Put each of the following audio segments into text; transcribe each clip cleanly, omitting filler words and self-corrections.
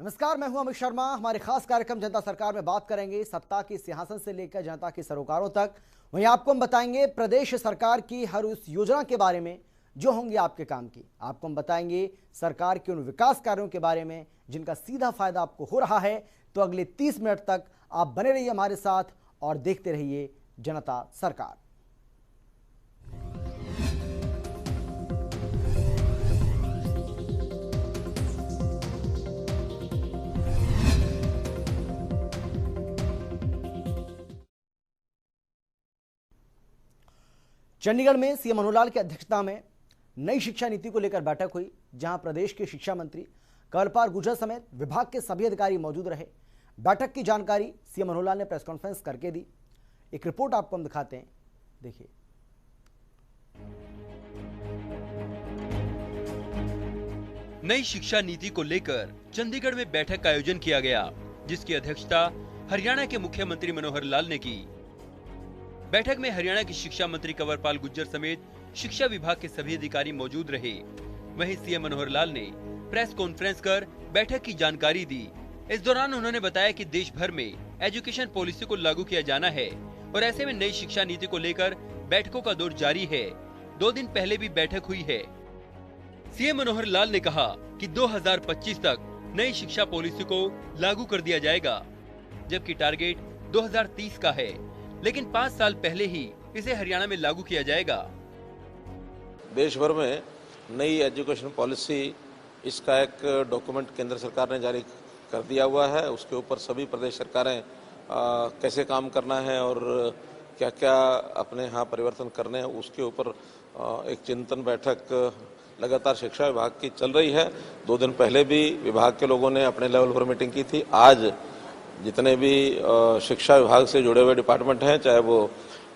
नमस्कार, मैं हूं अमित शर्मा। हमारे खास कार्यक्रम जनता सरकार में बात करेंगे सत्ता के सिंहासन से लेकर जनता के सरोकारों तक। वहीं आपको हम बताएंगे प्रदेश सरकार की हर उस योजना के बारे में जो होंगी आपके काम की। आपको हम बताएंगे सरकार के उन विकास कार्यों के बारे में जिनका सीधा फायदा आपको हो रहा है। तो अगले 30 मिनट तक आप बने रहिए हमारे साथ और देखते रहिए जनता सरकार। चंडीगढ़ में सीएम मनोहर लाल की अध्यक्षता में नई शिक्षा नीति को लेकर बैठक हुई, जहां प्रदेश के शिक्षा मंत्री कंवरपाल गुर्जर समेत विभाग के सभी अधिकारी मौजूद रहे। बैठक की जानकारी सीएम मनोहर लाल ने प्रेस कॉन्फ्रेंस करके दी। एक रिपोर्ट आपको हम दिखाते हैं, देखिए। नई शिक्षा नीति को लेकर चंडीगढ़ में बैठक का आयोजन किया गया, जिसकी अध्यक्षता हरियाणा के मुख्यमंत्री मनोहर लाल ने की। बैठक में हरियाणा की शिक्षा मंत्री कंवरपाल गुर्जर समेत शिक्षा विभाग के सभी अधिकारी मौजूद रहे। वहीं सीएम मनोहर लाल ने प्रेस कॉन्फ्रेंस कर बैठक की जानकारी दी। इस दौरान उन्होंने बताया कि देश भर में एजुकेशन पॉलिसी को लागू किया जाना है और ऐसे में नई शिक्षा नीति को लेकर बैठकों का दौर जारी है। 2 दिन पहले भी बैठक हुई है। सीएम मनोहर लाल ने कहा कि 2025 तक नई शिक्षा पॉलिसी को लागू कर दिया जाएगा, जबकि टारगेट 2030 का है, लेकिन 5 साल पहले ही इसे हरियाणा में लागू किया जाएगा। देश भर में नई एजुकेशन पॉलिसी, इसका एक डॉक्यूमेंट केंद्र सरकार ने जारी कर दिया हुआ है। उसके ऊपर सभी प्रदेश सरकारें कैसे काम करना है और क्या क्या अपने यहाँ परिवर्तन करने हैं, उसके ऊपर एक चिंतन बैठक लगातार शिक्षा विभाग की चल रही है। 2 दिन पहले भी विभाग के लोगों ने अपने लेवल पर मीटिंग की थी। आज जितने भी शिक्षा विभाग से जुड़े हुए डिपार्टमेंट हैं, चाहे वो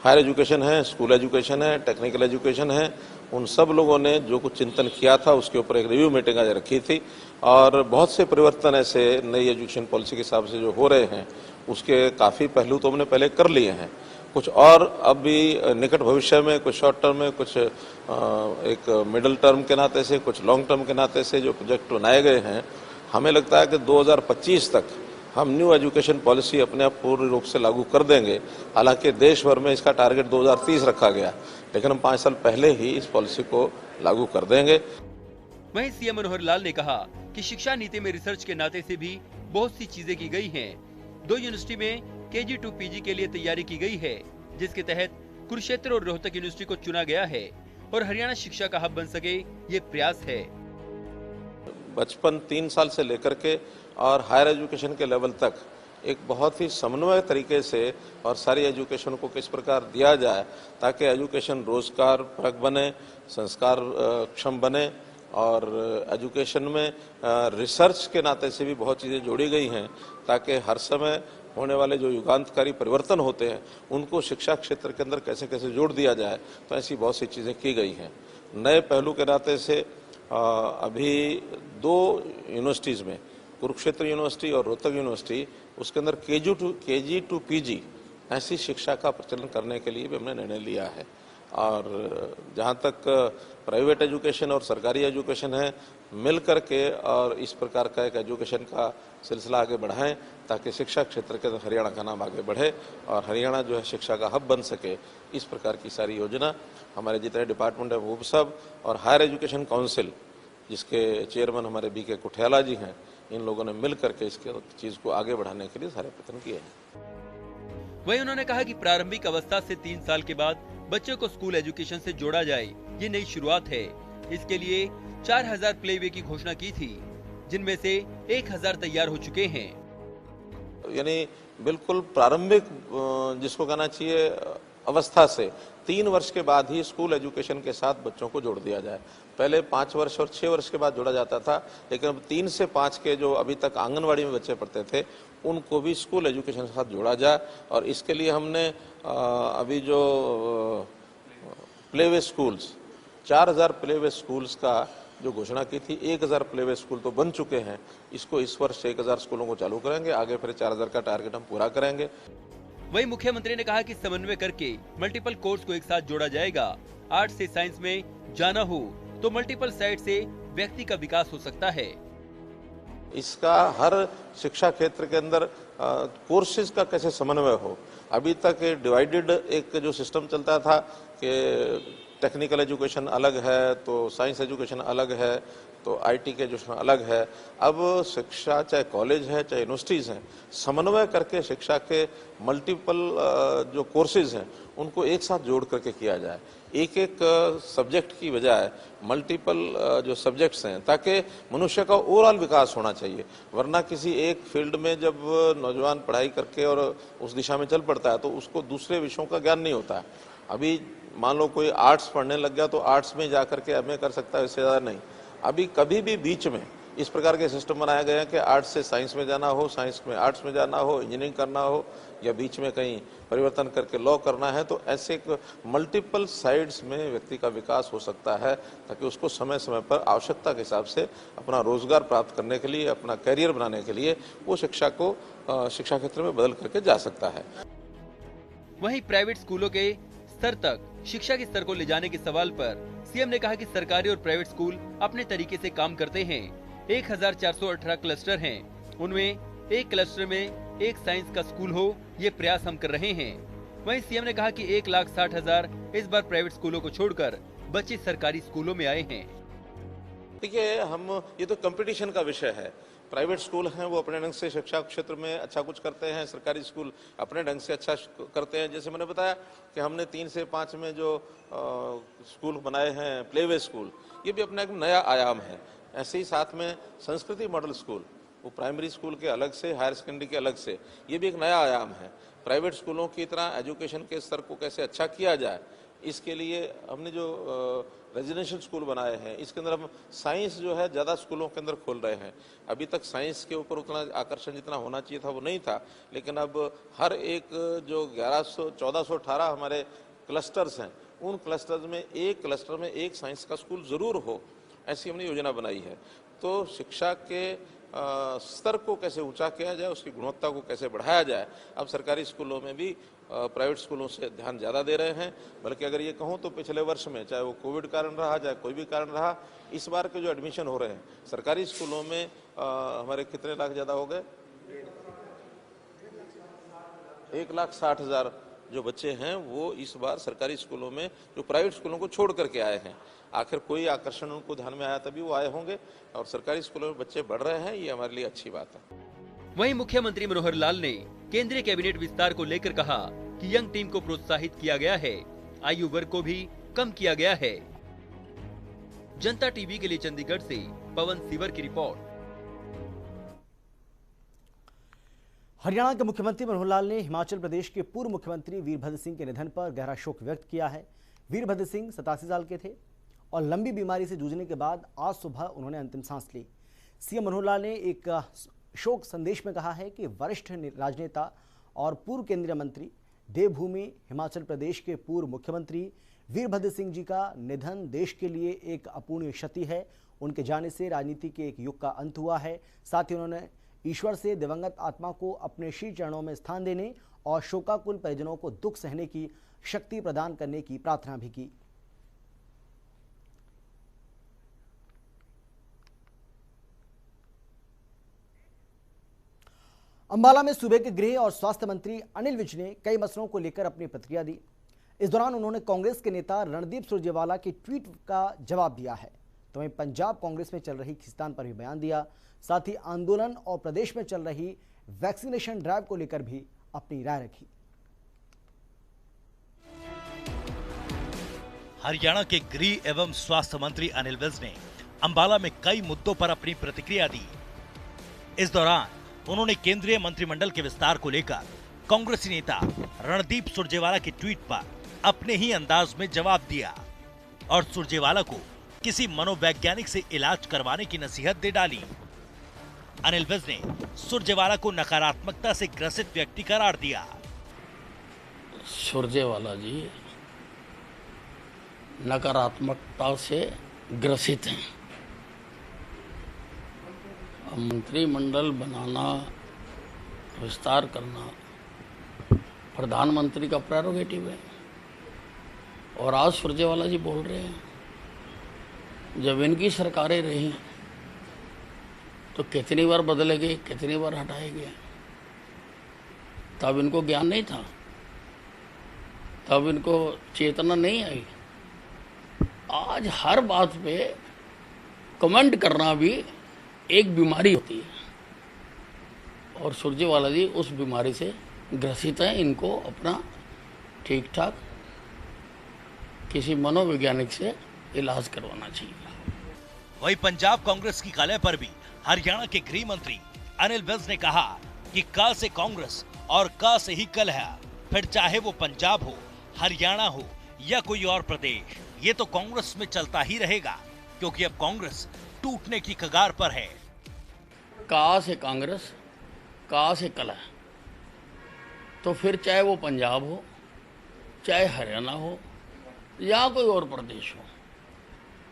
हायर एजुकेशन है, स्कूल एजुकेशन है, टेक्निकल एजुकेशन है, उन सब लोगों ने जो कुछ चिंतन किया था उसके ऊपर एक रिव्यू मीटिंग आज रखी थी। और बहुत से परिवर्तन ऐसे नई एजुकेशन पॉलिसी के हिसाब से जो हो रहे हैं, उसके काफ़ी पहलू तो हमने पहले कर लिए हैं। कुछ और अभी निकट भविष्य में, कुछ शॉर्ट टर्म में, कुछ एक मिडिल टर्म के नाते से, कुछ लॉन्ग टर्म के नाते से जो प्रोजेक्ट बनाए गए हैं, हमें लगता है कि 2025 तक हम न्यू एजुकेशन पॉलिसी अपने आप पूर्ण रूप से लागू कर देंगे। हालांकि देश भर में इसका टारगेट 2030 रखा गया, लेकिन हम 5 साल पहले ही इस पॉलिसी को लागू कर देंगे। वहीं सीएम मनोहर लाल ने कहा कि शिक्षा नीति में रिसर्च के नाते से भी बहुत सी चीजें की गई हैं। 2 यूनिवर्सिटी में KG to PG के लिए तैयारी की गई है, जिसके तहत कुरुक्षेत्र और रोहतक यूनिवर्सिटी को चुना गया है और हरियाणा शिक्षा का हब बन सके, ये प्रयास है। बचपन 3 साल से लेकर के और हायर एजुकेशन के लेवल तक एक बहुत ही समन्वय तरीके से और सारी एजुकेशन को किस प्रकार दिया जाए ताकि एजुकेशन रोजगार परक बने, संस्कार क्षम बने। और एजुकेशन में रिसर्च के नाते से भी बहुत चीज़ें जोड़ी गई हैं ताकि हर समय होने वाले जो युगांतकारी परिवर्तन होते हैं उनको शिक्षा क्षेत्र के अंदर कैसे कैसे जोड़ दिया जाए। तो ऐसी बहुत सी चीज़ें की गई हैं। नए पहलू के नाते से अभी 2 यूनिवर्सिटीज़ में, कुरुक्षेत्र यूनिवर्सिटी और रोहतक यूनिवर्सिटी, उसके अंदर KG to PG ऐसी शिक्षा का प्रचलन करने के लिए भी हमने निर्णय लिया है। और जहाँ तक प्राइवेट एजुकेशन और सरकारी एजुकेशन है, मिल करके और इस प्रकार का एक एजुकेशन का सिलसिला आगे बढ़ाएं ताकि शिक्षा क्षेत्र के अंदर हरियाणा का नाम आगे बढ़े और हरियाणा जो है शिक्षा का हब बन सके। इस प्रकार की सारी योजना हमारे जितने डिपार्टमेंट है वो सब और हायर एजुकेशन काउंसिल, जिसके चेयरमैन हमारे BK कुठियाला जी हैं, इन लोगों ने मिल करके इसके चीज को आगे बढ़ाने के लिए सारे प्रयत्न किए हैं। वहीं उन्होंने कहा कि प्रारंभिक अवस्था से 3 साल के बाद बच्चों को स्कूल एजुकेशन से जोड़ा जाए, ये नई शुरुआत है। इसके लिए 4000 प्लेवे की घोषणा की थी, जिनमें से 1000 तैयार हो चुके हैं। यानी बिल्कुल प्रारंभिक जिसको कहना चाहिए अवस्था से 3 वर्ष के बाद ही स्कूल एजुकेशन के साथ बच्चों को जोड़ दिया जाए। पहले 5 वर्ष और 6 वर्ष के बाद जोड़ा जाता था, लेकिन अब 3 से 5 के जो अभी तक आंगनवाड़ी में बच्चे पढ़ते थे उनको भी स्कूल एजुकेशन के साथ जोड़ा जाए। और इसके लिए हमने अभी जो प्लेवे स्कूल्स, 4000 प्लेवे स्कूल्स का जो घोषणा की थी, 1000 प्लेवे स्कूल तो बन चुके हैं। इसको इस वर्ष 1000 स्कूलों को चालू करेंगे, आगे फिर 4000 का टारगेट हम पूरा करेंगे। वहीं मुख्यमंत्री ने कहा कि समन्वय करके मल्टीपल कोर्स को एक साथ जोड़ा जाएगा। आर्ट्स से साइंस में जाना हो तो मल्टीपल साइड से व्यक्ति का विकास हो सकता है। इसका हर शिक्षा क्षेत्र के अंदर कोर्सेज का कैसे समन्वय हो। अभी तक डिवाइडेड एक जो सिस्टम चलता था कि टेक्निकल एजुकेशन अलग है तो साइंस एजुकेशन अलग है तो आईटी के एजुकेशन अलग है। अब शिक्षा चाहे कॉलेज है चाहे यूनिवर्सिटीज़ हैं, समन्वय करके शिक्षा के मल्टीपल जो कोर्सेज हैं उनको एक साथ जोड़ करके किया जाए, एक एक सब्जेक्ट की बजाय मल्टीपल जो सब्जेक्ट्स हैं, ताकि मनुष्य का ओवरऑल विकास होना चाहिए। वरना किसी एक फील्ड में जब नौजवान पढ़ाई करके और उस दिशा में चल पड़ता है तो उसको दूसरे विषयों का ज्ञान नहीं होता है। अभी मान लो कोई आर्ट्स पढ़ने लग गया तो आर्ट्स में जा करके एमए कर सकता है, इससे ज़्यादा नहीं। अभी कभी भी बीच में इस प्रकार के सिस्टम बनाया गया है कि आर्ट्स से साइंस में जाना हो, साइंस में आर्ट्स में जाना हो, इंजीनियरिंग करना हो या बीच में कहीं परिवर्तन करके लॉ करना है, तो ऐसे मल्टीपल साइड्स में व्यक्ति का विकास हो सकता है, ताकि उसको समय समय पर आवश्यकता के हिसाब से अपना रोजगार प्राप्त करने के लिए, अपना करियर बनाने के लिए वो शिक्षा को शिक्षा क्षेत्र में बदल करके जा सकता है। वहीं प्राइवेट स्कूलों के स्तर तक शिक्षा के स्तर को ले जाने के सवाल पर सीएम ने कहा कि सरकारी और प्राइवेट स्कूल अपने तरीके से काम करते हैं। 1418 क्लस्टर हैं, उनमें एक क्लस्टर में एक साइंस का स्कूल हो, ये प्रयास हम कर रहे हैं। वहीं सीएम ने कहा कि 1,60,000 इस बार प्राइवेट स्कूलों को छोड़कर बच्चे सरकारी स्कूलों में आए हैं। देखिए, ये तो कंपटीशन का विषय है। प्राइवेट स्कूल हैं वो अपने ढंग से शिक्षा क्षेत्र में अच्छा कुछ करते हैं, सरकारी स्कूल अपने ढंग से अच्छा करते हैं। जैसे मैंने बताया कि हमने 3 से 5 में जो स्कूल बनाए हैं, प्लेवे स्कूल, ये भी अपना एक नया आयाम है। ऐसे ही साथ में संस्कृति मॉडल स्कूल, वो प्राइमरी स्कूल के अलग से, हायर सेकेंडरी के अलग से, ये भी एक नया आयाम है। प्राइवेट स्कूलों की तरह एजुकेशन के स्तर को कैसे अच्छा किया जाए, इसके लिए हमने जो रेजिडेंशियल स्कूल बनाए हैं, इसके अंदर हम साइंस जो है ज़्यादा स्कूलों के अंदर खोल रहे हैं। अभी तक साइंस के ऊपर उतना आकर्षण जितना होना चाहिए था वो नहीं था, लेकिन अब हर एक जो 1418 हमारे क्लस्टर्स हैं, उन क्लस्टर्स में एक क्लस्टर में एक साइंस का स्कूल ज़रूर हो, ऐसी हमने योजना बनाई है। तो शिक्षा के स्तर को कैसे ऊंचा किया जाए, उसकी गुणवत्ता को कैसे बढ़ाया जाए, अब सरकारी स्कूलों में भी प्राइवेट स्कूलों से ध्यान ज़्यादा दे रहे हैं। बल्कि अगर ये कहूँ तो पिछले वर्ष में, चाहे वो कोविड कारण रहा, चाहे कोई भी कारण रहा, इस बार के जो एडमिशन हो रहे हैं सरकारी स्कूलों में हमारे कितने लाख ज़्यादा हो गए, 1,60,000 जो बच्चे हैं वो इस बार सरकारी स्कूलों में जो प्राइवेट स्कूलों को छोड़ करके आए हैं। आखिर कोई आकर्षण उनको ध्यान में आया तभी वो आए होंगे, और सरकारी स्कूलों में बच्चे बढ़ रहे हैं, ये हमारे लिए अच्छी बात है। वहीं मुख्यमंत्री मनोहर लाल ने केंद्रीय कैबिनेट विस्तार को लेकर कहा कि यंग टीम को प्रोत्साहित किया गया है, आयु वर्ग को भी कम किया गया है। जनता टीवी के लिए चंडीगढ़ से पवन सीवर की रिपोर्ट। हरियाणा के मुख्यमंत्री मनोहर लाल ने हिमाचल प्रदेश के पूर्व मुख्यमंत्री वीरभद्र सिंह के निधन पर गहरा शोक व्यक्त किया है। वीरभद्र सिंह 87 साल के थे और लंबी बीमारी से जूझने के बाद आज सुबह उन्होंने अंतिम सांस ली। सीएम मनोहर लाल ने एक शोक संदेश में कहा है कि वरिष्ठ राजनेता और पूर्व केंद्रीय मंत्री, देवभूमि हिमाचल प्रदेश के पूर्व मुख्यमंत्री वीरभद्र सिंह जी का निधन देश के लिए एक अपूर्णीय क्षति है। उनके जाने से राजनीति के एक युग का अंत हुआ है। साथ ही उन्होंने ईश्वर से दिवंगत आत्मा को अपने श्री चरणों में स्थान देने और शोकाकुल परिजनों को दुख सहने की शक्ति प्रदान करने की प्रार्थना भी की। अंबाला में सूबे के गृह और स्वास्थ्य मंत्री अनिल विज ने कई मसलों को लेकर अपनी प्रतिक्रिया दी। इस दौरान उन्होंने कांग्रेस के नेता रणदीप सुरजेवाला के ट्वीट का जवाब दिया है, तो वहीं पंजाब कांग्रेस में चल रही खींचतान पर भी बयान दिया। साथ ही आंदोलन और प्रदेश में चल रही वैक्सीनेशन ड्राइव को लेकर भी अपनी राय रखी। हरियाणा के गृह एवं स्वास्थ्य मंत्री अनिल विज ने अंबाला में कई मुद्दों पर अपनी प्रतिक्रिया दी। इस दौरान उन्होंने केंद्रीय मंत्रिमंडल के विस्तार को लेकर कांग्रेसी नेता रणदीप सुरजेवाला के ट्वीट पर अपने ही अंदाज में जवाब दिया और सुरजेवाला को किसी मनोवैज्ञानिक से इलाज करवाने की नसीहत दे डाली। अनिल विज ने सुरजेवाला को नकारात्मकता से ग्रसित व्यक्ति करार दिया। सुरजेवाला जी नकारात्मकता से ग्रसित हैं। मंत्रिमंडल बनाना, विस्तार करना प्रधानमंत्री का प्रेरोगेटिव है। और आज सुरजेवाला जी बोल रहे हैं जब इनकी सरकारें रही तो कितनी बार बदले गए, कितनी बार हटाए गए। तब इनको ज्ञान नहीं था, तब इनको चेतना नहीं आई। आज हर बात पे कमेंट करना भी एक बीमारी होती है और सुरजेवाला जी उस बीमारी से ग्रसित हैं। इनको अपना ठीक ठाक किसी मनोवैज्ञानिक से इलाज करवाना चाहिए। वहीं पंजाब कांग्रेस की कलह पर भी हरियाणा के गृह मंत्री अनिल विज ने कहा कि क से कांग्रेस और क से ही कलह है, फिर चाहे वो पंजाब हो, हरियाणा हो या कोई और प्रदेश, ये तो कांग्रेस में चलता ही रहेगा क्योंकि अब कांग्रेस टूटने की कगार पर है। का से कांग्रेस, का से कलह, तो फिर चाहे वो पंजाब हो, चाहे हरियाणा हो या कोई और प्रदेश हो,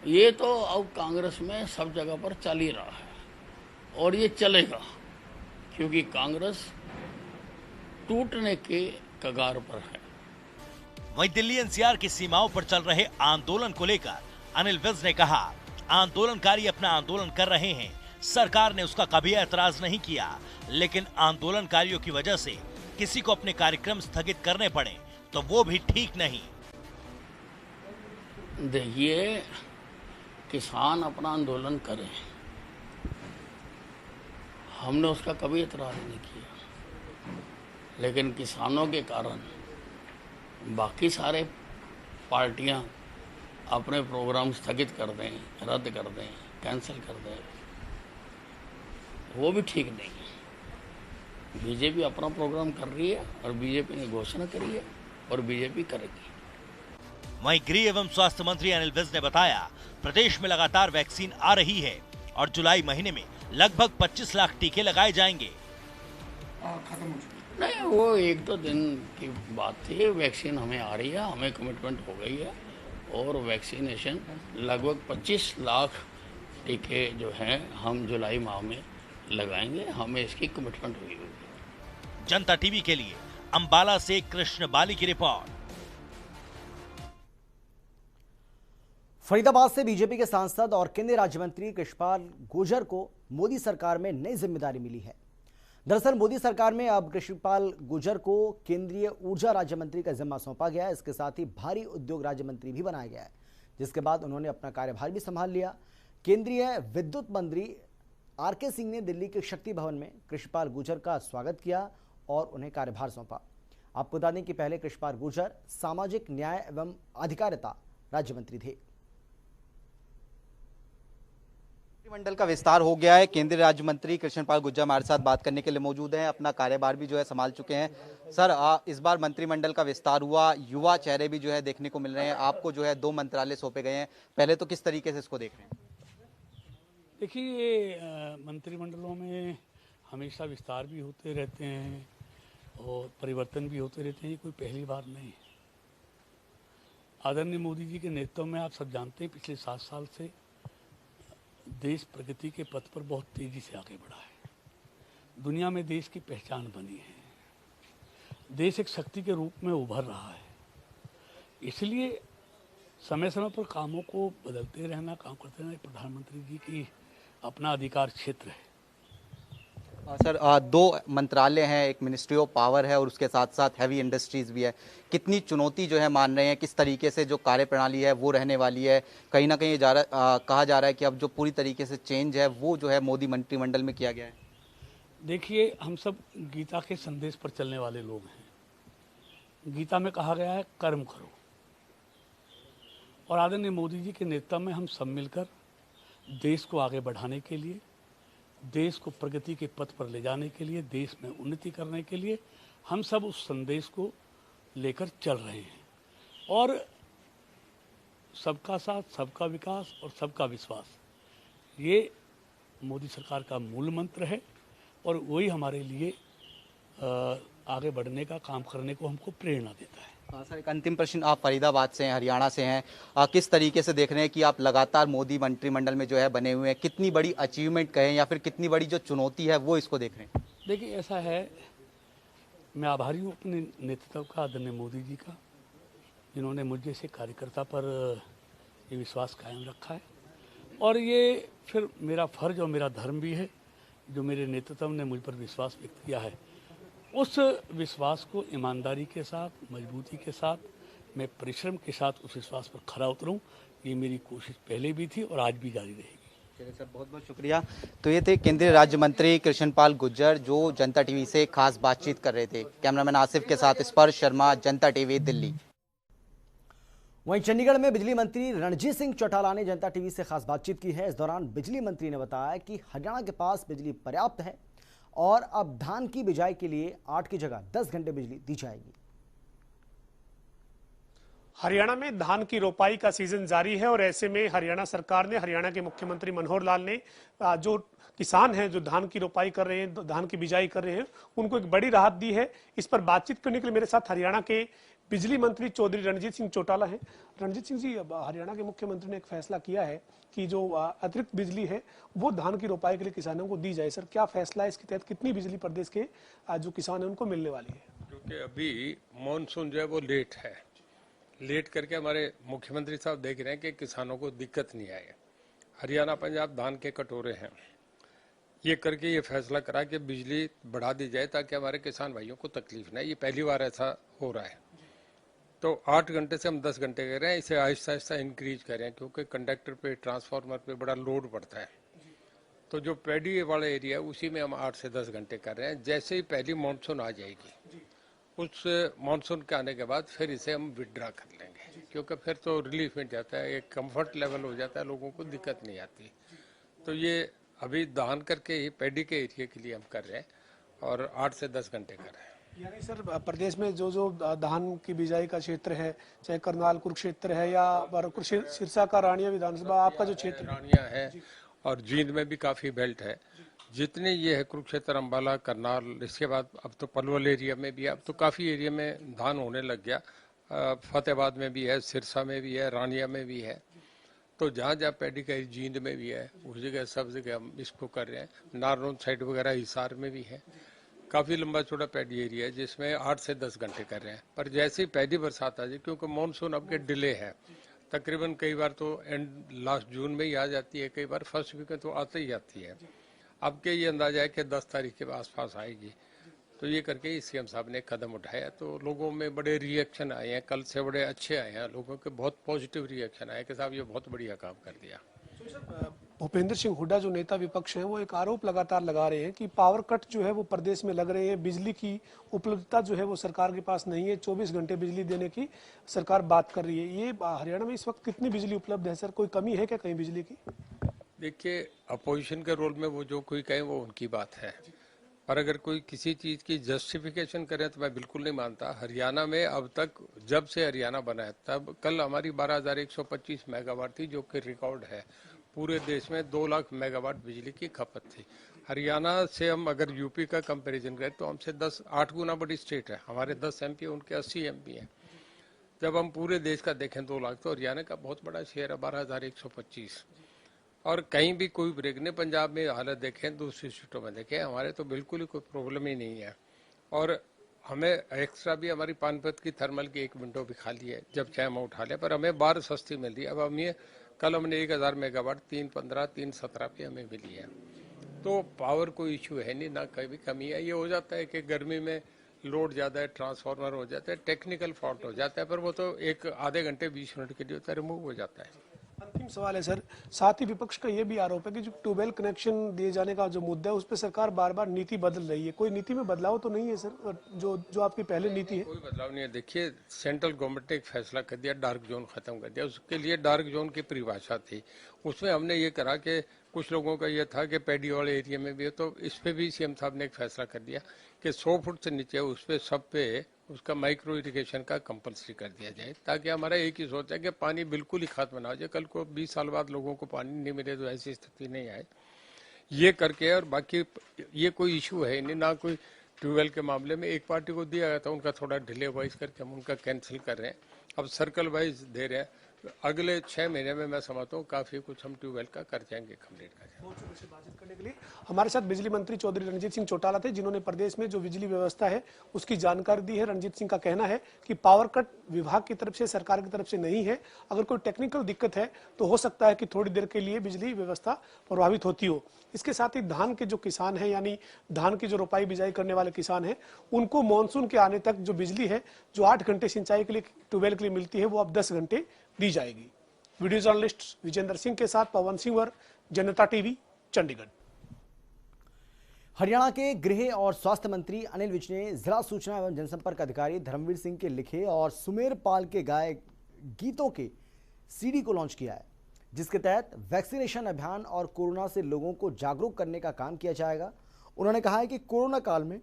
ये तो अब कांग्रेस में सब जगह पर चल ही रहा है और ये चलेगा क्योंकि कांग्रेस टूटने के कगार पर है। वहीं दिल्ली एनसीआर की सीमाओं पर चल रहे आंदोलन को लेकर अनिल विज ने कहा, आंदोलनकारी अपना आंदोलन कर रहे हैं, सरकार ने उसका कभी ऐतराज नहीं किया, लेकिन आंदोलनकारियों की वजह से किसी को अपने कार्यक्रम स्थगित करने पड़े तो वो भी ठीक नहीं। देखिए, किसान अपना आंदोलन करें, हमने उसका कभी एतराज नहीं किया, लेकिन किसानों के कारण बाकी सारे पार्टियां अपने प्रोग्राम स्थगित कर दें, रद्द कर दें, कैंसिल कर दें, वो भी ठीक नहीं है। बीजेपी अपना प्रोग्राम कर रही है और बीजेपी ने घोषणा करी है और बीजेपी करेगी। वहीं गृह एवं स्वास्थ्य मंत्री अनिल विज ने बताया, प्रदेश में लगातार वैक्सीन आ रही है और जुलाई महीने में लगभग 25 लाख टीके लगाए जाएंगे। नहीं, वो एक दो दिन की बात थी। वैक्सीन हमें आ रही है, हमें कमिटमेंट हो गई है और वैक्सीनेशन लगभग 25 लाख टीके जो हैं हम जुलाई माह में लगाएंगे, हमें इसकी कमिटमेंट हुई होगी। जनता टीवी के लिए अंबाला से कृष्ण बाली की रिपोर्ट। फरीदाबाद से बीजेपी के सांसद और केंद्रीय राज्य मंत्री कृष्णपाल गुर्जर को मोदी सरकार में नई जिम्मेदारी मिली है। दरअसल मोदी सरकार में अब कृष्णपाल गुर्जर को केंद्रीय ऊर्जा राज्य मंत्री का जिम्मा सौंपा गया है। इसके साथ ही भारी उद्योग राज्य मंत्री भी बनाया गया है, जिसके बाद उन्होंने अपना कार्यभार भी संभाल लिया। केंद्रीय विद्युत मंत्री आरके सिंह ने दिल्ली के शक्ति भवन में कृष्णपाल गुर्जर का स्वागत किया और उन्हें कार्यभार सौंपा। आपको बता दें कि पहले कृष्णपाल गुर्जर सामाजिक न्याय एवं अधिकारिता राज्य मंत्री थे। मंत्रिमंडल का विस्तार हो गया है। केंद्रीय राज्य मंत्री कृष्णपाल गुर्जर हमारे साथ बात करने के लिए मौजूद हैं, अपना कार्यभार भी जो है संभाल चुके हैं। सर, इस बार मंत्रिमंडल का विस्तार हुआ, युवा चेहरे भी जो है देखने को मिल रहे हैं, आपको जो है 2 मंत्रालय सौंपे गए हैं, पहले तो किस तरीके से इसको देख रहे हैं? देखिए, ये मंत्रिमंडलों में हमेशा विस्तार भी होते रहते हैं और परिवर्तन भी होते रहते हैं, ये कोई पहली बार नहीं है। आदरणीय मोदी जी के नेतृत्व में आप सब जानते हैं पिछले 7 साल से देश प्रगति के पथ पर बहुत तेजी से आगे बढ़ा है। दुनिया में देश की पहचान बनी है, देश एक शक्ति के रूप में उभर रहा है। इसलिए समय समय पर कामों को बदलते रहना, काम करते रहना प्रधानमंत्री जी की अपना अधिकार क्षेत्र है। सर, 2 मंत्रालय हैं, एक मिनिस्ट्री ऑफ पावर है और उसके साथ साथ हैवी इंडस्ट्रीज भी है। कितनी चुनौती जो है मान रहे हैं, किस तरीके से जो कार्य प्रणाली है वो रहने वाली है? कहीं ना कहीं कहा जा रहा है कि अब जो पूरी तरीके से चेंज है वो जो है मोदी मंत्रिमंडल में किया गया है। देखिए, हम सब गीता के संदेश पर चलने वाले लोग हैं। गीता में कहा गया है कर्म करो, और आदरणीय मोदी जी के नेतृत्व में हम सब मिलकर देश को आगे बढ़ाने के लिए, देश को प्रगति के पथ पर ले जाने के लिए, देश में उन्नति करने के लिए हम सब उस संदेश को लेकर चल रहे हैं। और सबका साथ, सबका विकास और सबका विश्वास, ये मोदी सरकार का मूल मंत्र है और वही हमारे लिए आगे बढ़ने का, काम करने को हमको प्रेरणा देता है। सर, एक अंतिम प्रश्न, आप फरीदाबाद से हैं, हरियाणा से हैं, किस तरीके से देख रहे हैं कि आप लगातार मोदी मंत्रिमंडल में जो है बने हुए हैं, कितनी बड़ी अचीवमेंट कहें या फिर कितनी बड़ी जो चुनौती है वो इसको देख रहे हैं? देखिए, ऐसा है, मैं आभारी हूँ अपने नेतृत्व का, आदरणीय मोदी जी का, जिन्होंने मुझ जैसे कार्यकर्ता पर ये विश्वास कायम रखा है। और ये फिर मेरा फर्ज और मेरा धर्म भी है जो मेरे नेतृत्व ने मुझ पर विश्वास व्यक्त किया है, उस विश्वास को ईमानदारी के साथ, मजबूती के साथ, मैं परिश्रम के साथ उस विश्वास पर खरा उतरूं। ये मेरी कोशिश पहले भी थी और आज भी जारी रहेगी। चलिए सर, बहुत बहुत शुक्रिया। तो ये थे केंद्रीय राज्य मंत्री कृष्णपाल गुर्जर जो जनता टीवी से खास बातचीत कर रहे थे। कैमरामैन आसिफ के साथ स्पर्श शर्मा, जनता टीवी, दिल्ली। वहीं चंडीगढ़ में बिजली मंत्री रणजीत सिंह चौटाला ने जनता टीवी से खास बातचीत की है। इस दौरान बिजली मंत्री ने बताया कि हरियाणा के पास बिजली पर्याप्त है और अब धान की बिजाई के लिए 8 की जगह 10 घंटे बिजली दी जाएगी। हरियाणा में धान की रोपाई का सीजन जारी है और ऐसे में हरियाणा सरकार ने, हरियाणा के मुख्यमंत्री मनोहर लाल ने जो किसान हैं जो धान की रोपाई कर रहे हैं, धान की बिजाई कर रहे हैं, उनको एक बड़ी राहत दी है। इस पर बातचीत करने के लिए मेरे साथ हरियाणा के बिजली मंत्री चौधरी रणजीत सिंह चौटाला हैं। रणजीत सिंह जी, हरियाणा के मुख्यमंत्री ने एक फैसला किया है कि जो अतिरिक्त बिजली है वो धान की रोपाई के लिए किसानों को दी जाए। सर, क्या फैसला है? इसके तहत कितनी बिजली प्रदेश के जो किसान हैं उनको मिलने वाली है? क्योंकि अभी मानसून जो है वो लेट करके हमारे मुख्यमंत्री साहब देख रहे हैं कि किसानों को दिक्कत नहीं आए। हरियाणा पंजाब धान के कटोरे हैं, ये करके ये फैसला करा कि बिजली बढ़ा दी जाए ताकि हमारे किसान भाइयों को तकलीफ ना। ये पहली बार ऐसा हो रहा है। तो 8 घंटे से हम 10 घंटे कर रहे हैं। इसे आहिस्ता आहिस्ता इंक्रीज कर रहे हैं क्योंकि कंडक्टर पे, ट्रांसफार्मर पे बड़ा लोड पड़ता है। तो जो पैडी वाला एरिया है उसी में हम 8 से 10 घंटे कर रहे हैं। जैसे ही पहली मानसून आ जाएगी, उस मानसून के आने के बाद फिर इसे हम विड्रा कर लेंगे क्योंकि फिर तो रिलीफ मिल जाता है, एक कंफर्ट लेवल हो जाता है, लोगों को दिक्कत नहीं आती। तो ये अभी धान करके ही पैडी के एरिया के लिए हम कर रहे हैं और 8 से 10 घंटे कर रहे हैं। यानी सर, प्रदेश में जो धान की बिजाई का क्षेत्र है, चाहे करनाल कुरुक्षेत्र है या सिरसा का रानिया विधानसभा, आपका जो क्षेत्र रानिया है और जींद में भी काफी बेल्ट है, जितने ये है कुरुक्षेत्र, अम्बाला, करनाल, इसके बाद अब तो पलवल एरिया में भी है। अब तो काफी एरिया में धान होने लग गया। फतेहाबाद में भी है, सिरसा में भी है, रानिया में भी है। तो जहाँ जहाँ पैडी का जींद में भी है, उस जगह सब जगह हम इसको कर रहे हैं। नारनौल साइड वगैरह हिसार में भी है। काफी लंबा चौड़ा पैडी एरिया है जिसमें 8 से 10 घंटे कर रहे हैं। पर जैसे ही पहली बरसात आ जाए, क्योंकि मानसून अब के डिले है, तकरीबन कई बार तो लास्ट जून में ही आ जाती है, कई बार फर्स्ट वीक में तो आते ही आती है। अब के ये अंदाजा है कि 10 तारीख के आसपास आएगी। तो ये करके सीएम साहब ने कदम उठाया तो लोगों में बड़े रिएक्शन आए हैं। कल से बड़े अच्छे आए हैं, लोगों के बहुत पॉजिटिव रिएक्शन आए कि साहब ये बहुत बढ़िया काम कर दिया। भूपेंद्र सिंह हुड्डा जो नेता विपक्ष हैं वो एक आरोप लगातार लगा रहे हैं कि पावर कट जो है वो प्रदेश में लग रहे हैं, बिजली की उपलब्धता जो है वो सरकार के पास नहीं है, 24 घंटे बिजली देने की सरकार बात कर रही है। ये हरियाणा में इस वक्त कितनी बिजली उपलब्ध है सर? कोई कमी है क्या कहीं बिजली की? देखिए, अपोजिशन के रोल में वो जो कोई कहे वो उनकी बात है, पर अगर कोई किसी चीज की जस्टिफिकेशन करे तो मैं बिल्कुल नहीं मानता। हरियाणा में अब तक, जब से हरियाणा बना है तब, कल हमारी 12,125 मेगावाट थी जो कि रिकॉर्ड है। पूरे देश में 2 लाख मेगावाट बिजली की खपत थी। हरियाणा से हम अगर यूपी का कंपैरिजन करें तो हमसे 8 गुना बड़ी स्टेट है। हमारे 10 एमपी, उनके 80 एमपी हैं। जब हम पूरे देश का देखें 2 लाख, तो हरियाणा का बहुत बड़ा शेयर है, 12,125। और कहीं भी कोई ब्रेक नहीं। पंजाब में हालत देखें, दूसरी सीटों में देखें, हमारे तो बिल्कुल ही कोई प्रॉब्लम ही नहीं है। और हमें एक्स्ट्रा भी हमारी पानीपत की थर्मल की 1 विंडो भी खाली है, जब चाहे हम उठा लें, पर हमें बार सस्ती मिल रही है। अब हम ये कल हमने 1000 मेगावाट 315, 317 पे हमें मिली है। तो पावर कोई इश्यू है नहीं, ना कभी कमी है। ये हो जाता है कि गर्मी में लोड ज्यादा है, ट्रांसफार्मर हो जाता है, टेक्निकल फॉल्ट हो जाता है, पर वो तो एक आधे घंटे 20 मिनट के लिए होता है, रिमूव हो जाता है। अंतिम सवाल है सर, साथ ही विपक्ष का यह भी आरोप है कि जो ट्यूबवेल कनेक्शन दिए जाने का जो मुद्दा है उस पर सरकार बार बार नीति बदल रही है। कोई नीति में बदलाव तो नहीं है सर? जो आपकी पहले नीति है? कोई बदलाव नहीं है। देखिए, सेंट्रल गवर्नमेंट ने एक फैसला कर दिया, डार्क जोन खत्म कर दिया। उसके लिए डार्क जोन की परिभाषा थी, उसमें हमने ये करा कि कुछ लोगों का ये था कि पैडी वाले एरिया में भी है, तो इस पे भी सीएम साहब ने एक फैसला कर दिया कि 100 फुट से नीचे उस पे सब पे उसका माइक्रो इरिगेशन का कंपलसरी कर दिया जाए, ताकि हमारा एक ही सोच है कि पानी बिल्कुल ही खत्म ना हो जाए। कल को 20 साल बाद लोगों को पानी नहीं मिले तो ऐसी स्थिति नहीं आए। ये करके, और बाकी ये कोई इशू है नहीं, ना कोई ट्यूबवेल के मामले में एक पार्टी को दिया गया था, उनका थोड़ा डिले वाइज करके हम उनका कैंसिल कर रहे हैं। अब सर्कल वाइज दे रहे हैं। अगले 6 महीने में मैं समझता हूँ काफी कुछ हम ट्यूबवेल का कर जाएंगे, कंप्लीट कर जाएंगे। बातचीत करने के लिए हमारे साथ बिजली मंत्री चौधरी रणजीत सिंह चौटाला थे, जिन्होंने प्रदेश में जो बिजली व्यवस्था है उसकी जानकारी दी है। रणजीत सिंह का कहना है कि पावर कट विभाग की तरफ से, सरकार की तरफ से नहीं है। अगर कोई टेक्निकल दिक्कत है तो हो सकता है कि थोड़ी देर के लिए बिजली व्यवस्था प्रभावित होती हो। इसके साथ ही धान के जो किसान हैं, यानी धान की जो रोपाई बिजाई करने वाले किसान हैं, उनको मानसून के आने तक जो बिजली है, जो 8 घंटे सिंचाई के लिए ट्यूबवेल के लिए मिलती है, वो अब 10 घंटे दी जाएगी। वीडियो जर्नलिस्ट विजेंद्र सिंह के साथ पवन सिंह, जनता टीवी, चंडीगढ़। हरियाणा के गृह और स्वास्थ्य मंत्री अनिल विज ने जिला सूचना एवं जनसंपर्क अधिकारी धर्मवीर सिंह के लिखे और सुमेर पाल के गाए गीतों के सीडी को लॉन्च किया है, जिसके तहत वैक्सीनेशन अभियान और कोरोना से लोगों को जागरूक करने का काम किया जाएगा। उन्होंने कहा है कि कोरोना काल में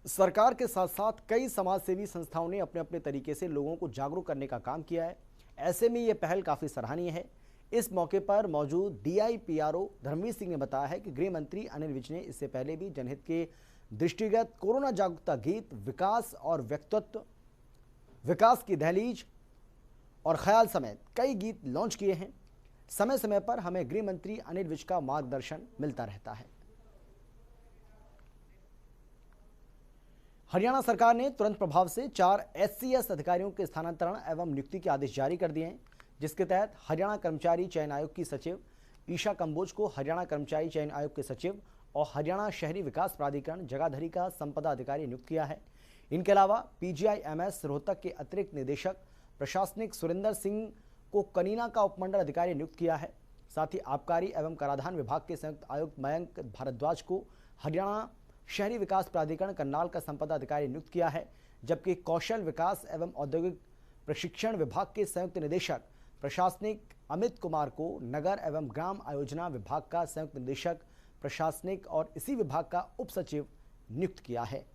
सरकार के साथ साथ कई समाजसेवी संस्थाओं ने अपने अपने तरीके से लोगों को जागरूक करने का काम किया है। ऐसे में ये पहल काफ़ी सराहनीय है। इस मौके पर मौजूद DIPRO धर्मवीर सिंह ने बताया है कि गृह मंत्री अनिल विज ने इससे पहले भी जनहित के दृष्टिगत कोरोना जागरूकता गीत, विकास और व्यक्तित्व, विकास की दहलीज और ख्याल समेत कई गीत लॉन्च किए हैं। समय समय पर हमें गृह मंत्री अनिल विज का मार्गदर्शन मिलता रहता है। हरियाणा सरकार ने तुरंत प्रभाव से 4 SCS अधिकारियों के स्थानांतरण एवं नियुक्ति के आदेश जारी कर दिए हैं, जिसके तहत हरियाणा कर्मचारी चयन आयोग की सचिव ईशा कंबोज को हरियाणा कर्मचारी चयन आयोग के सचिव और हरियाणा शहरी विकास प्राधिकरण जगाधरी का संपदा अधिकारी नियुक्त किया है। इनके अलावा PGIMS रोहतक के अतिरिक्त निदेशक प्रशासनिक सुरेंद्र सिंह को कनीना का उपमंडल अधिकारी नियुक्त किया है। साथ ही आबकारी एवं कराधान विभाग के संयुक्त आयुक्त मयंक भारद्वाज को हरियाणा शहरी विकास प्राधिकरण करनाल का संपदा अधिकारी नियुक्त किया है, जबकि कौशल विकास एवं औद्योगिक प्रशिक्षण विभाग के संयुक्त निदेशक प्रशासनिक अमित कुमार को नगर एवं ग्राम आयोजना विभाग का संयुक्त निदेशक प्रशासनिक और इसी विभाग का उप सचिव नियुक्त किया है।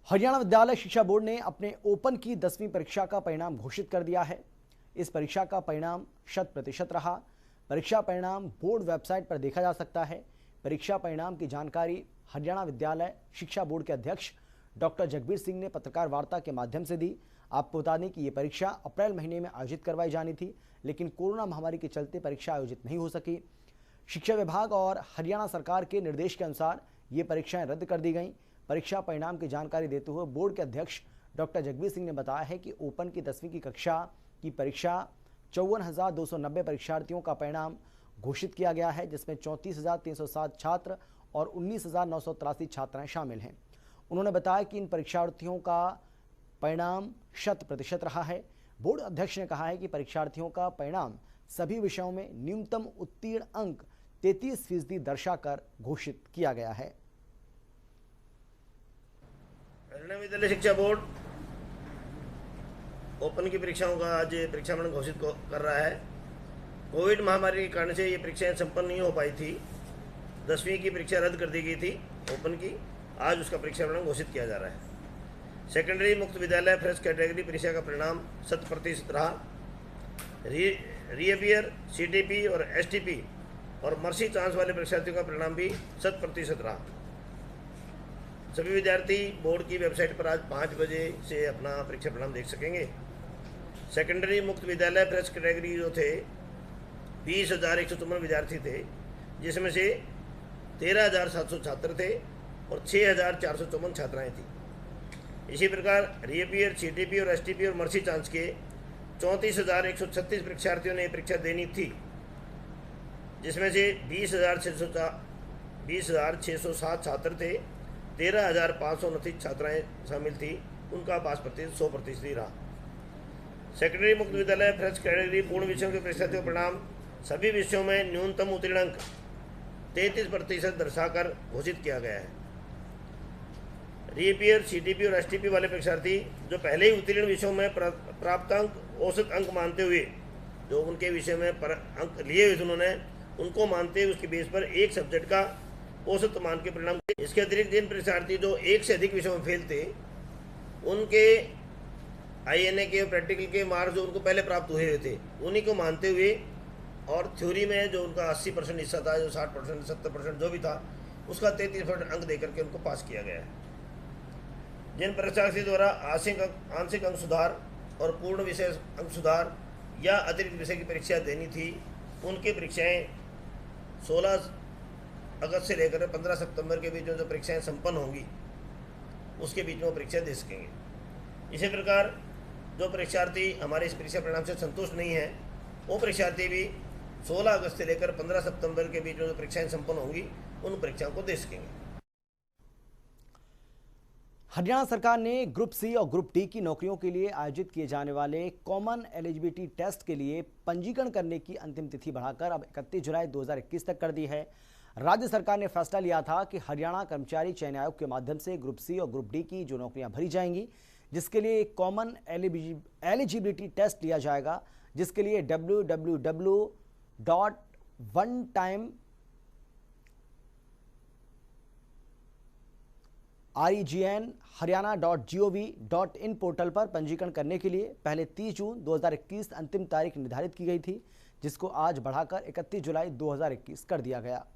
हरियाणा विद्यालय शिक्षा बोर्ड ने अपने ओपन की 10वीं परीक्षा का परिणाम घोषित कर दिया है। इस परीक्षा का परिणाम 100% रहा। परीक्षा परिणाम बोर्ड वेबसाइट पर देखा जा सकता है। परीक्षा परिणाम की जानकारी हरियाणा विद्यालय शिक्षा बोर्ड के अध्यक्ष डॉक्टर जगबीर सिंह ने पत्रकार वार्ता के माध्यम से दी। आपको बता दें कि ये परीक्षा अप्रैल महीने में आयोजित करवाई जानी थी, लेकिन कोरोना महामारी के चलते परीक्षा आयोजित नहीं हो सकी। शिक्षा विभाग और हरियाणा सरकार के निर्देश के अनुसार ये परीक्षाएं रद्द कर दी गईं। परीक्षा परिणाम की जानकारी देते हुए बोर्ड के अध्यक्ष डॉक्टर जगबीर सिंह ने बताया है कि ओपन की 10वीं की कक्षा की परीक्षा 54,290 परीक्षार्थियों का परिणाम घोषित किया गया है, जिसमें 34,307 छात्र और 19,983 छात्राएं शामिल हैं। उन्होंने बताया कि इन परीक्षार्थियों का परिणाम 100% रहा है। बोर्ड अध्यक्ष ने कहा है कि परीक्षार्थियों का परिणाम सभी विषयों में न्यूनतम उत्तीर्ण अंक 33% दर्शाकर घोषित किया गया है। हरियाणा विद्यालय शिक्षा बोर्ड ओपन की परीक्षाओं का आज परीक्षा परिणाम घोषित कर रहा है। कोविड महामारी के कारण से ये परीक्षाएं संपन्न नहीं हो पाई थी। 10वीं की परीक्षा रद्द कर दी गई थी ओपन की, आज उसका परीक्षा परिणाम घोषित किया जा रहा है। सेकेंडरी मुक्त विद्यालय फ्रेश कैटेगरी परीक्षा का परिणाम 100% रहा। रीअपियर, CTP और STP और मर्सी चांस वाले परीक्षार्थियों का परिणाम भी 100% रहा। सभी विद्यार्थी बोर्ड की वेबसाइट पर आज 5 बजे से अपना परीक्षा परिणाम देख सकेंगे। सेकेंडरी मुक्त विद्यालय फ्रेश कैटेगरी जो थे 20,154 विद्यार्थी थे, जिसमें से 13,700 छात्र थे और 6,454 छात्राएं थी। इसी प्रकार रीअपियर, CTP और STP और मर्सी चांस के 34,136 परीक्षार्थियों ने परीक्षा देनी थी, जिसमें से 20,607 छात्र थे, 13,529 छात्राएं शामिल थी। उनका पास प्रतिशत 100% ही रहा। सेकेंडरी मुक्त विद्यालय फ्रेश कैटेगरी पूर्ण विषयों के परीक्षार्थियों का परिणाम सभी विषयों में न्यूनतम उत्तीर्ण अंक 33% दर्शाकर घोषित किया गया है। रीअपियर, CTP और STP वाले परीक्षार्थी जो पहले ही उत्तीर्ण विषयों में प्राप्त अंक औसत अंक मानते हुए, जो उनके विषय में अंक लिए हुए थे उन्होंने, उनको मानते हुए उसके बेस पर एक सब्जेक्ट का औसत मान के परिणाम। इसके अतिरिक्त जिन परीक्षार्थी जो एक से अधिक विषयों में फेल थे, उनके INA के प्रैक्टिकल के मार्क्स जो उनको पहले प्राप्त हुए थे, उन्हीं को मानते हुए और थ्योरी में जो उनका 80% हिस्सा था, जो 60%, 70% जो भी था, उसका 33% अंक देकर के उनको पास किया गया है। जिन परीक्षार्थी द्वारा आंशिक अंक सुधार और पूर्ण विषय अंक सुधार या अतिरिक्त विषय की परीक्षा देनी थी, उनकी परीक्षाएं 16 अगस्त से लेकर 15 सितंबर के बीच जो परीक्षाएं संपन्न होंगी उसके बीच में वो परीक्षा दे सकेंगे। इसी प्रकार जो परीक्षार्थी हमारे इस परीक्षा परिणाम से संतुष्ट नहीं है, वो परीक्षार्थी भी 16 अगस्त से लेकर 15 सितंबर के बीच में जो परीक्षाएं संपन्न होंगी उन परीक्षाओं को दे सकेंगे। हरियाणा सरकार ने ग्रुप सी और ग्रुप डी की नौकरियों के लिए आयोजित किए जाने वाले कॉमन एलिजिबिलिटी टेस्ट के लिए पंजीकरण करने की अंतिम तिथि बढ़ाकर अब 31 जुलाई 2021 तक कर दी है। राज्य सरकार ने फैसला लिया था कि हरियाणा कर्मचारी चयन आयोग के माध्यम से ग्रुप सी और ग्रुप डी की जो नौकरियां भरी जाएंगी, जिसके लिए एक कॉमन एलिजिबिलिटी टेस्ट लिया जाएगा, जिसके लिए www.regn.haryana.gov.in पोर्टल पर पंजीकरण करने के लिए पहले 30 जून 2021 अंतिम तारीख निर्धारित की गई थी, जिसको आज बढ़ाकर 31 जुलाई 2021 कर दिया गया।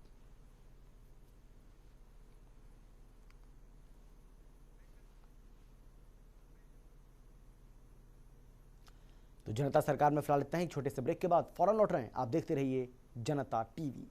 तो जनता सरकार में फिलहाल इतना ही। छोटे से ब्रेक के बाद फौरन लौट रहे हैं, आप देखते रहिए जनता टीवी।